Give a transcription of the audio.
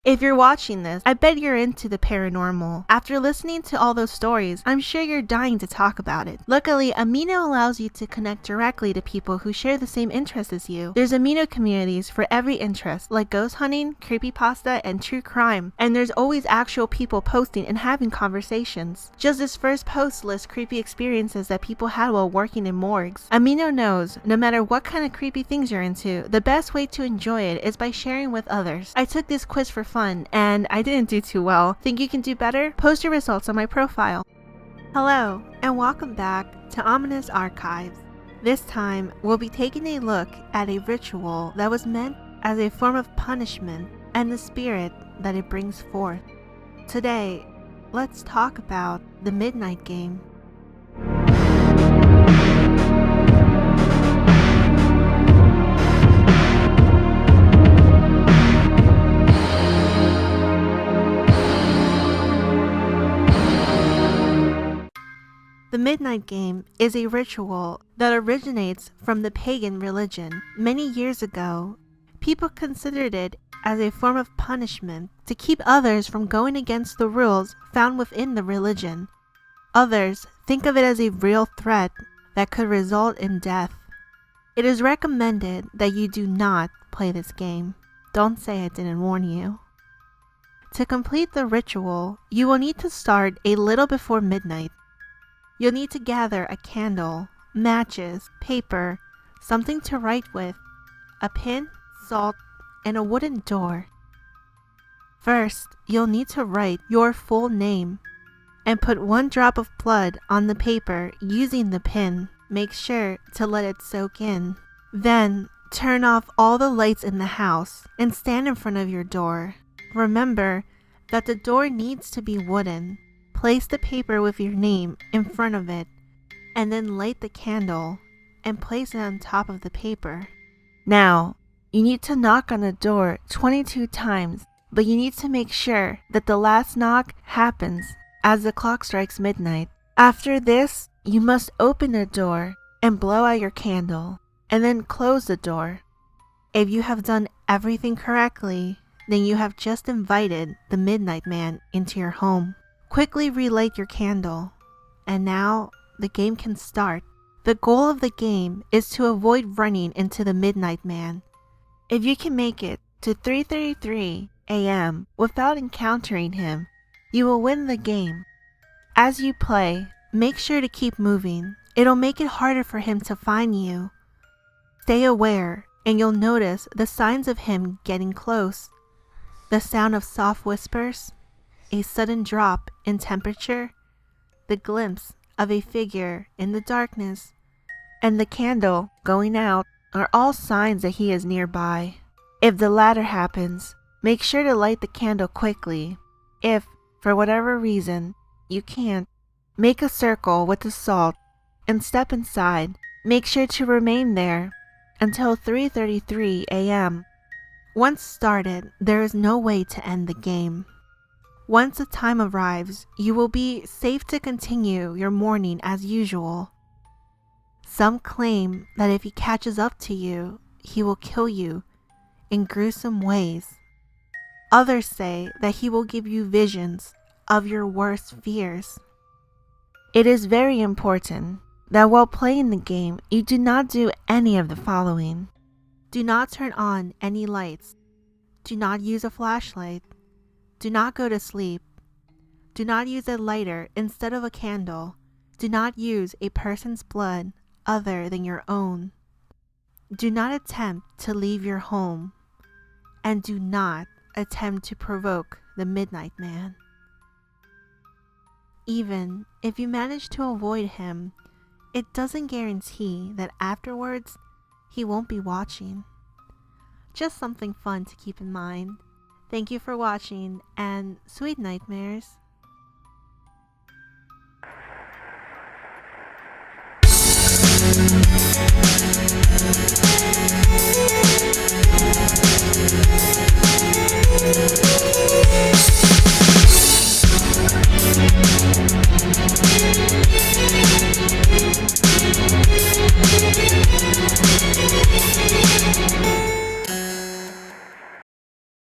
If you're watching this, I bet you're into the paranormal. After listening to all those stories, I'm sure you're dying to talk about it. Luckily, Amino allows you to connect directly to people who share the same interests as you. There's Amino communities for every interest, like ghost hunting, creepypasta, and true crime. And there's always actual people posting and having conversations. Just this first post lists creepy experiences that people had while working in morgues. Amino knows, no matter what kind of creepy things you're into, the best way to enjoy it is by sharing with others. I took this quiz for fun, and I didn't do too well. Think you can do better? Post your results on my profile. Hello, and welcome back to Ominous Archives. This time, we'll be taking a look at a ritual that was meant as a form of punishment and the spirit that it brings forth. Today, let's talk about the Midnight Game. The Midnight Game is a ritual that originates from the pagan religion. Many years ago, people considered it as a form of punishment to keep others from going against the rules found within the religion. Others think of it as a real threat that could result in death. It is recommended that you do not play this game. Don't say I didn't warn you. To complete the ritual, you will need to start a little before midnight. You'll need to gather a candle, matches, paper, something to write with, a pin, salt, and a wooden door. First, you'll need to write your full name and put 1 drop of blood on the paper using the pin. Make sure to let it soak in. Then, turn off all the lights in the house and stand in front of your door. Remember that the door needs to be wooden. Place the paper with your name in front of it, and then light the candle and place it on top of the paper. Now, you need to knock on the door 22 times, but you need to make sure that the last knock happens as the clock strikes midnight. After this, you must open the door and blow out your candle, and then close the door. If you have done everything correctly, then you have just invited the Midnight Man into your home. Quickly relight your candle, and now the game can start. The goal of the game is to avoid running into the Midnight Man. If you can make it to 3:33 a.m. without encountering him, you will win the game. As you play, make sure to keep moving. It'll make it harder for him to find you. Stay aware, and you'll notice the signs of him getting close. The sound of soft whispers, a sudden drop in temperature, the glimpse of a figure in the darkness, and the candle going out are all signs that he is nearby. If the latter happens, make sure to light the candle quickly. If, for whatever reason, you can't, make a circle with the salt and step inside. Make sure to remain there until 3:33 a.m. Once started, there is no way to end the game. Once the time arrives, you will be safe to continue your morning as usual. Some claim that if he catches up to you, he will kill you in gruesome ways. Others say that he will give you visions of your worst fears. It is very important that while playing the game, you do not do any of the following. Do not turn on any lights. Do not use a flashlight. Do not go to sleep. Do not use a lighter instead of a candle. Do not use a person's blood other than your own. Do not attempt to leave your home. And do not attempt to provoke the Midnight Man. Even if you manage to avoid him, it doesn't guarantee that afterwards he won't be watching. Just something fun to keep in mind. Thank you for watching, and sweet nightmares.